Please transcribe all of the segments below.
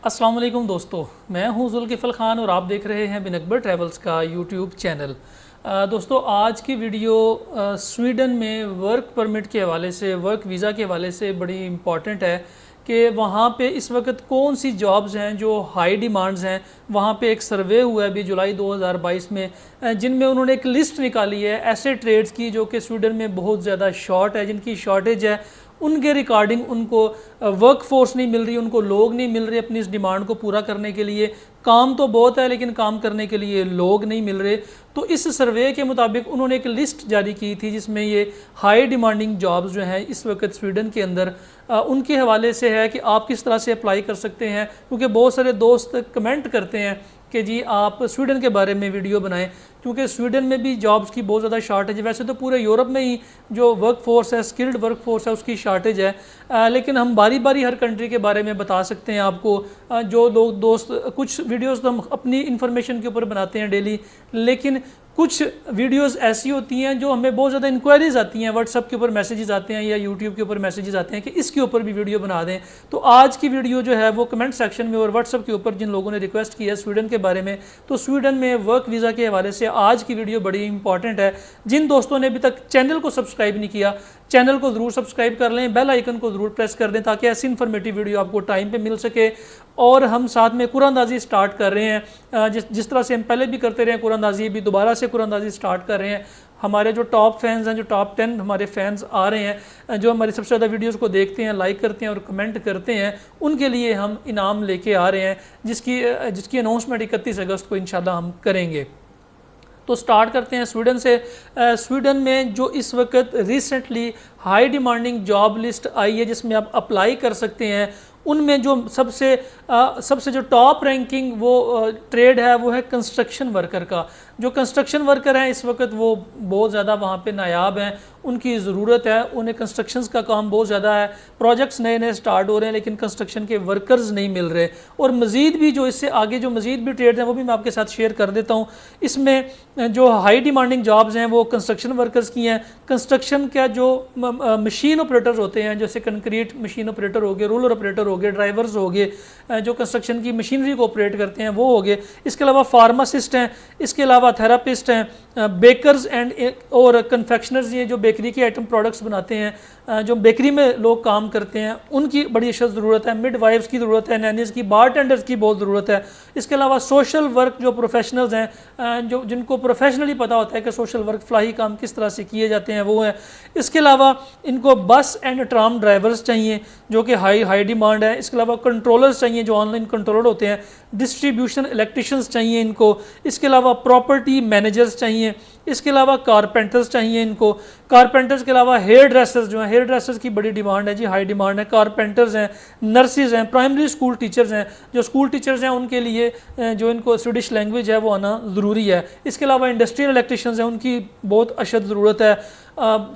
अस्सलाम वालेकुम दोस्तों, मैं हूं जुल्किफ़ल ख़ान और आप देख रहे हैं बिन अकबर ट्रैवल्स का यूट्यूब चैनल। दोस्तों, आज की वीडियो स्वीडन में वर्क परमिट के हवाले से, वर्क वीज़ा के हवाले से बड़ी इम्पॉर्टेंट है कि वहाँ पे इस वक्त कौन सी जॉब्स हैं जो हाई डिमांड्स हैं। वहाँ पे एक सर्वे हुआ है अभी जुलाई 2022 में, जिनमें उन्होंने एक लिस्ट निकाली है ऐसे ट्रेड्स की जो कि स्वीडन में बहुत ज़्यादा शॉर्ट है, जिनकी शॉर्टेज है। उनके रिकॉर्डिंग उनको वर्क फोर्स नहीं मिल रही, उनको लोग नहीं मिल रहे अपनी इस डिमांड को पूरा करने के लिए। काम तो बहुत है लेकिन काम करने के लिए लोग नहीं मिल रहे। तो इस सर्वे के मुताबिक उन्होंने एक लिस्ट जारी की थी जिसमें ये हाई डिमांडिंग जॉब्स जो हैं इस वक्त स्वीडन के अंदर उनके हवाले से है कि आप किस तरह से अप्लाई कर सकते हैं। क्योंकि बहुत सारे दोस्त कमेंट करते हैं कि जी आप स्वीडन के बारे में वीडियो बनाएं, क्योंकि स्वीडन में भी जॉब्स की बहुत ज़्यादा शार्टेज है। वैसे तो पूरे यूरोप में ही जो वर्क फोर्स है, स्किल्ड वर्क फोर्स है, उसकी शार्टेज है। लेकिन हम बारी बारी हर कंट्री के बारे में बता सकते हैं आपको। जो लोग दोस्त कुछ वीडियोस तो हम अपनी इन्फॉर्मेशन के ऊपर बनाते हैं डेली, लेकिन कुछ वीडियोस ऐसी होती हैं जो हमें बहुत ज़्यादा इंक्वायरीज आती हैं, व्हाट्सअप के ऊपर मैसेजेस आते हैं या यूट्यूब के ऊपर मैसेजेस आते हैं कि इसके ऊपर भी वीडियो बना दें। तो आज की वीडियो जो है वो कमेंट सेक्शन में और व्हाट्सअप के ऊपर जिन लोगों ने रिक्वेस्ट की है स्वीडन के बारे में, तो स्वीडन में वर्क वीज़ा के हवाले से आज की वीडियो बड़ी इंपॉर्टेंट है। जिन दोस्तों ने अभी तक चैनल को सब्सक्राइब नहीं किया, चैनल को ज़रूर सब्सक्राइब कर लें, बेल आइकन को ज़रूर प्रेस कर दें ताकि ऐसी इन्फॉर्मेटिव वीडियो आपको टाइम पे मिल सके। और हम साथ में कुरानंदाजी स्टार्ट कर रहे हैं, जिस तरह से हम पहले भी करते रहे हैं कुरानंदाजी, भी दोबारा से कुरानंदाजी स्टार्ट कर रहे हैं। हमारे जो टॉप फैंस हैं, जो टॉप 10 हमारे फैंस आ रहे हैं, जो हमारी सबसे ज़्यादा वीडियोस को देखते हैं, लाइक करते हैं और कमेंट करते हैं, उनके लिए हम इनाम लेके आ रहे हैं, जिसकी अनाउंसमेंट 31 अगस्त को इंशाल्लाह हम करेंगे। तो स्टार्ट करते हैं स्वीडन से। स्वीडन में जो इस वक्त recently high demanding job list आई है जिसमें आप अप्लाई कर सकते हैं, उनमें जो सबसे जो टॉप रैंकिंग वो ट्रेड है वो है कंस्ट्रक्शन वर्कर का। जो कंस्ट्रक्शन वर्कर हैं इस वक्त वो बहुत ज़्यादा वहाँ पे नायाब हैं, उनकी ज़रूरत है, उन्हें कंस्ट्रक्शंस का काम बहुत ज़्यादा है। प्रोजेक्ट्स नए नए स्टार्ट हो रहे हैं लेकिन कंस्ट्रक्शन के वर्कर्स नहीं मिल रहे। और मज़ीद भी जो इससे आगे जो मज़ीद भी ट्रेड्स हैं वो भी मैं आपके साथ शेयर कर देता हूँ। इसमें जो हाई डिमांडिंग जॉब्स हैं वो कंस्ट्रक्शन वर्कर्स की हैं। कंस्ट्रक्शन का जो मशीन ऑपरेटर्स होते हैं, जैसे कंक्रीट मशीन ऑपरेटर हो गए, रोलर ऑपरेटर हो गए, ड्राइवर्स हो गए, जो कंस्ट्रक्शन की मशीनरी को ऑपरेट करते हैं वो हो गए। इसके अलावा फार्मासिस्ट हैं, इसके अलावा थेरापिस्ट हैं, बेकर्स एंड और कन्फेक्शनर्स, ये जो बेकरी के आइटम प्रोडक्ट्स बनाते हैं, जो बेकरी में लोग काम करते हैं, उनकी बड़ी अशद ज़रूरत है। मिडवाइफ्स की ज़रूरत है, नैनीज़ की, बारटेंडर्स की बहुत ज़रूरत है। इसके अलावा सोशल वर्क जो प्रोफेशनल्स हैं, जो जिनको प्रोफेशनली पता होता है कि सोशल वर्क फ्लाई काम किस तरह से किए जाते हैं, वो हैं। इसके अलावा इनको बस एंड ट्राम ड्राइवर्स चाहिए जो कि हाई डिमांड है। इसके अलावा कंट्रोलर्स चाहिए जो ऑनलाइन कंट्रोलर होते हैं। डिस्ट्रीब्यूशन इलेक्ट्रिशियंस चाहिए इनको। इसके अलावा प्रॉपर्टी मैनेजर्स चाहिए। इसके अलावा कारपेंटर्स चाहिए इनको। कारपेंटर्स के अलावा हेयर ड्रेसर्स जो हैं, हेयर ड्रेसर्स की बड़ी डिमांड है जी, हाई डिमांड है। कारपेंटर्स हैं, नर्सिस हैं, प्राइमरी स्कूल टीचर्स हैं। जो स्कूल टीचर्स हैं उनके लिए जो इनको स्वीडिश लैंग्वेज है वो आना ज़रूरी है। इसके अलावा इंडस्ट्रियल इलेक्ट्रिशियंस हैं, उनकी बहुत अशद ज़रूरत है।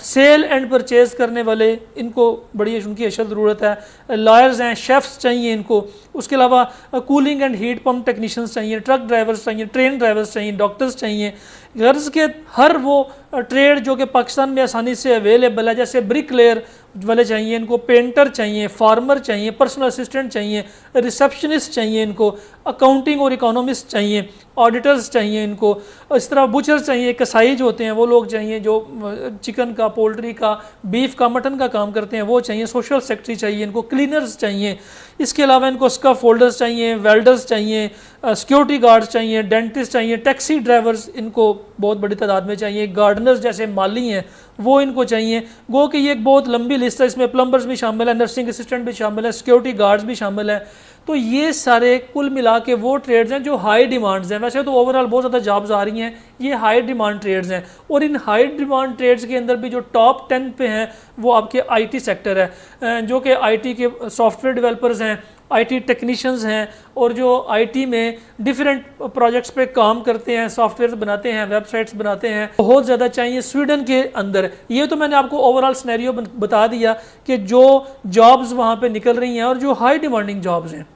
सेल एंड परचेज़ करने वाले, इनको बड़ी उनकी अशद ज़रूरत है। लॉयर्स हैं, शेफ़्स चाहिए इनको। उसके अलावा cooling and heat pump technicians चाहिए, ट्रक ड्राइवर्स चाहिए, ट्रेन ड्राइवर्स चाहिए, डॉक्टर्स चाहिए। गर्ल्स के हर वो ट्रेड जो कि पाकिस्तान में आसानी से अवेलेबल है, जैसे ब्रिक लेयर वाले चाहिए इनको, पेंटर चाहिए, फार्मर चाहिए, पर्सनल असिस्टेंट चाहिए, रिसेप्शनिस्ट चाहिए इनको, अकाउंटिंग और इकोनॉमिस्ट चाहिए, ऑडिटर्स चाहिए इनको। इस तरह बुचर्स चाहिए, कसाई जो होते हैं वो लोग चाहिए, जो चिकन का, पोल्ट्री का, बीफ का, मटन का काम करते हैं वो चाहिए। सोशल सेक्रेटरी चाहिए इनको, क्लीनर्स चाहिए। इसके अलावा इनको स्कफ होल्डर्स चाहिए, वेल्डर्स चाहिए, सिक्योरिटी गार्ड्स चाहिए, डेंटिस्ट चाहिए, टैक्सी ड्राइवर्स इनको बहुत बड़ी तादाद में चाहिए, गार्डनर्स जैसे माली हैं वो इनको चाहिए। गो कि ये एक बहुत लंबी लिस्ट है, इसमें प्लम्बर्स भी शामिल है, नर्सिंग असिस्टेंट भी शामिल है, सिक्योरिटी गार्ड्स भी शामिल है। तो ये सारे कुल मिला के वो ट्रेड्स हैं जो हाई डिमांड्स हैं। वैसे तो ओवरऑल बहुत ज़्यादा जॉब्स आ रही हैं, ये हाई डिमांड ट्रेड्स हैं। और इन हाई डिमांड ट्रेड्स के अंदर भी जो टॉप 10 पे हैं वो आपके आईटी सेक्टर है, जो कि आईटी के सॉफ्टवेयर डेवलपर्स हैं, आईटी टेक्नीशियंस हैं, और जो आईटी में डिफरेंट प्रोजेक्ट्स पे काम करते हैं, सॉफ्टवेयर बनाते हैं, वेबसाइट्स बनाते हैं, बहुत ज़्यादा चाहिए स्वीडन के अंदर। ये तो मैंने आपको ओवरऑल सिनेरियो बता दिया कि जो जॉब्स वहाँ पे निकल रही हैं और जो हाई डिमांडिंग जॉब्स हैं।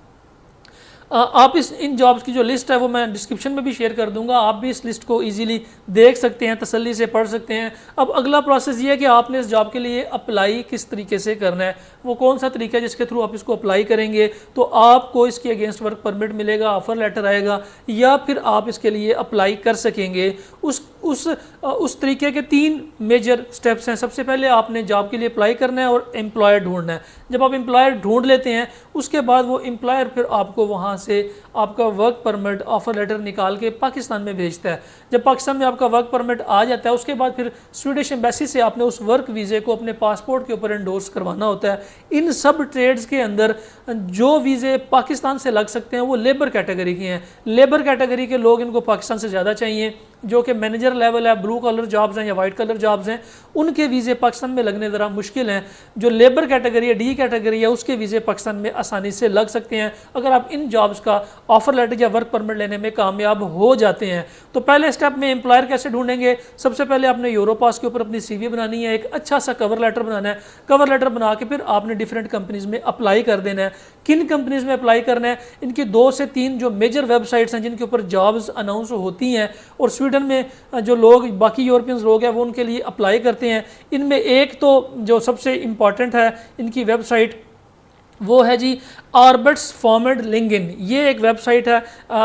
आप इन जॉब्स की जो लिस्ट है वो मैं डिस्क्रिप्शन में भी शेयर कर दूंगा, आप भी इस लिस्ट को इजीली देख सकते हैं, तसल्ली से पढ़ सकते हैं। अब अगला प्रोसेस ये है कि आपने इस जॉब के लिए अप्लाई किस तरीके से करना है, वो कौन सा तरीका है जिसके थ्रू आप इसको अप्लाई करेंगे तो आपको इसके अगेंस्ट वर्क परमिट मिलेगा, ऑफर लेटर आएगा, या फिर आप इसके लिए अप्लाई कर सकेंगे। उस तरीके के 3 मेजर स्टेप्स हैं। सबसे पहले आपने जॉब के लिए अप्लाई करना है और एम्प्लॉयर ढूंढना है। जब आप एम्प्लॉयर ढूंढ लेते हैं उसके बाद वो एम्प्लॉयर फिर आपको वहाँ से आपका वर्क परमिट, ऑफर लेटर निकाल के पाकिस्तान में भेजता है। जब पाकिस्तान में आपका वर्क परमिट आ जाता है उसके बाद फिर स्वीडिश एम्बेसी से आपने उस वर्क वीज़े को अपने पासपोर्ट के ऊपर एंडोर्स करवाना होता है। इन सब ट्रेड्स के अंदर जो वीज़े पाकिस्तान से लग सकते हैं वो लेबर कैटेगरी के हैं। लेबर कैटेगरी के लोग इनको पाकिस्तान से ज़्यादा चाहिए, जो कि मैनेजर लेवल है, ब्लू कलर जॉब्स हैं या वाइट कलर जॉब्स हैं, उनके वीज़े पाकिस्तान में लगने ज़रा मुश्किल हैं। जो लेबर कैटेगरी है, डी कैटेगरी है, उसके वीज़े पाकिस्तान में आसानी से लग सकते हैं अगर आप इन जॉब्स का ऑफर लेटर या वर्क परमिट लेने में कामयाब हो जाते हैं। तो पहले स्टेप में एम्प्लॉयर कैसे ढूंढेंगे, सबसे पहले आपने यूरोपास के ऊपर अपनी CV बनानी है, एक अच्छा सा कवर लेटर बनाना है। कवर लेटर बना के फिर आपने डिफरेंट कंपनीज में अप्लाई कर देना है। किन कंपनीज में अप्लाई करना है, इनकी 2 से 3 जो मेजर वेबसाइट्स हैं जिनके ऊपर जॉब्स अनाउंस होती हैं और स्वीडन में जो लोग बाकी यूरोपियंस लोग हैं वो उनके लिए अप्लाई करते हैं। इनमें एक तो जो सबसे इम्पॉर्टेंट है इनकी वेबसाइट वो है जी आर्बर्ट्स फॉर्मेड लिंगन। ये एक वेबसाइट है,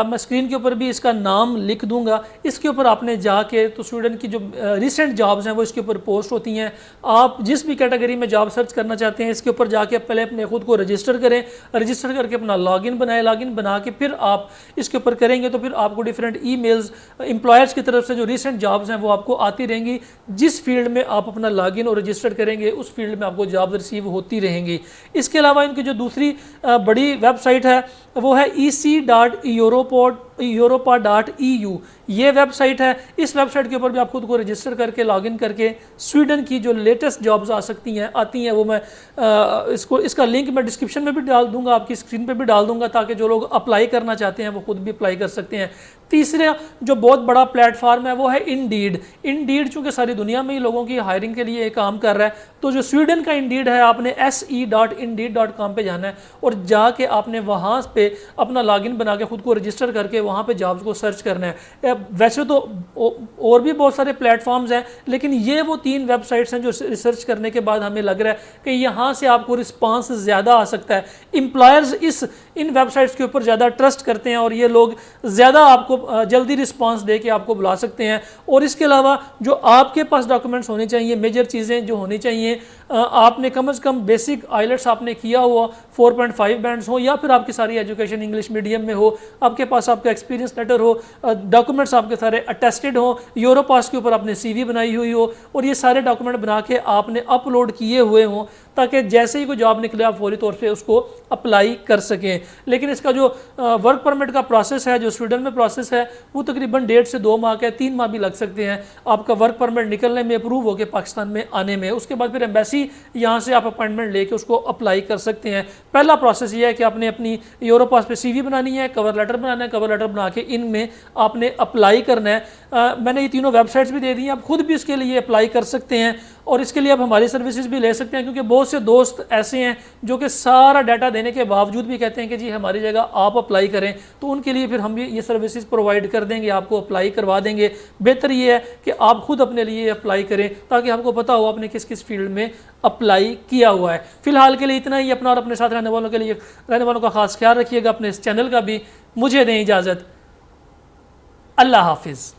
मैं स्क्रीन के ऊपर भी इसका नाम लिख दूंगा। इसके ऊपर आपने जाके तो स्वीडन की जो रिसेंट जॉब्स हैं वो इसके ऊपर पोस्ट होती हैं। आप जिस भी कैटेगरी में जॉब सर्च करना चाहते हैं इसके ऊपर जाके पहले अपने खुद को रजिस्टर करें, रजिस्टर करके अपना लॉगिन बनाएं, लॉगिन बना के फिर आप इसके ऊपर करेंगे तो फिर आपको डिफरेंट ईमेल्स एम्प्लॉयर्स की तरफ से जो रिसेंट जॉब्स हैं वो आपको आती रहेंगी। जिस फील्ड में आप अपना लॉगिन और रजिस्टर करेंगे उस फील्ड में आपको जॉब रिसीव होती रहेंगी। इसके अलावा इनकी जो दूसरी बड़ी वेबसाइट है वो है ec.europa.eu। ये वेबसाइट है। इस वेबसाइट के ऊपर भी आप खुद को रजिस्टर करके लॉगिन करके स्वीडन की जो लेटेस्ट जॉब्स आती हैं वो मैं इसका लिंक मैं डिस्क्रिप्शन में भी डाल दूंगा, आपकी स्क्रीन पे भी डाल दूंगा, ताकि जो लोग अप्लाई करना चाहते हैं वो खुद भी अप्लाई कर सकते हैं। तीसरा जो बहुत बड़ा प्लेटफॉर्म है वो है इंडीड। इंडीड चूँकि सारी दुनिया में ही लोगों की हायरिंग के लिए काम कर रहा है, तो जो स्वीडन का इंडीड है आपने se.indeed.com पे जाना है और जाके आपने वहाँ पे अपना लॉगिन बना के खुद को रजिस्टर करके वहाँ पे जॉब्स को सर्च करना है। वैसे तो और भी बहुत सारे प्लेटफॉर्म्स हैं, लेकिन ये वो 3 वेबसाइट्स हैं जो रिसर्च करने के बाद हमें लग रहा है कि यहाँ से आपको रिस्पांस ज़्यादा आ सकता है। एम्प्लॉयर्स इन वेबसाइट्स के ऊपर ज़्यादा ट्रस्ट करते हैं और ये लोग ज़्यादा आपको जल्दी रिस्पांस दे के आपको बुला सकते हैं। और इसके अलावा जो आपके पास डॉक्यूमेंट्स होने चाहिए, मेजर चीज़ें जो होनी चाहिए, आपने कम से कम बेसिक आइलेट्स आपने किया हुआ 4.5 बैंड्स हो, या फिर आपकी सारी एजुकेशन इंग्लिश मीडियम में हो, आपके पास आपका एक्सपीरियंस लेटर हो, डॉक्यूमेंट्स आपके सारे अटेस्टेड हो, यूरोपास के ऊपर आपने CV बनाई हुई हो और ये सारे डॉक्यूमेंट बना के आपने अपलोड किए हुए हों, ताकि जैसे ही कोई जॉब निकले आप फौरी तौर पे उसको अप्लाई कर सकें। लेकिन इसका जो वर्क परमिट का प्रोसेस है, जो स्वीडन में प्रोसेस है, वो तकरीबन 1.5 से 2 माह का, 3 माह भी लग सकते हैं आपका वर्क परमिट निकलने में, अप्रूव होकर पाकिस्तान में आने में। उसके बाद फिर एम्बेसी यहाँ से आप अपॉइंटमेंट लेके उसको अप्लाई कर सकते हैं। पहला प्रोसेस ये है कि आपने अपनी यूरोपास पे CV बनानी है, कवर लेटर बनाना है, कवर लेटर बना के इनमें आपने अप्लाई करना है। मैंने ये तीनों वेबसाइट्स भी दे दी हैं, आप खुद भी इसके लिए अप्लाई कर सकते हैं और इसके लिए आप हमारी सर्विसेज भी ले सकते हैं, क्योंकि बहुत से दोस्त ऐसे हैं जो कि सारा डाटा देने के बावजूद भी कहते हैं कि जी हमारी जगह आप अप्लाई करें, तो उनके लिए फिर हम भी ये सर्विसेज प्रोवाइड कर देंगे, आपको अप्लाई करवा देंगे। बेहतर ये है कि आप खुद अपने लिए अप्लाई करें ताकि आपको पता हो आपने किस किस फील्ड में अप्लाई किया हुआ है। फिलहाल के लिए इतना ही। अपना और अपने साथ रहने वालों का खास ख्याल रखिएगा, अपने इस चैनल का भी। मुझे दें इजाज़त। अल्लाह हाफिज़।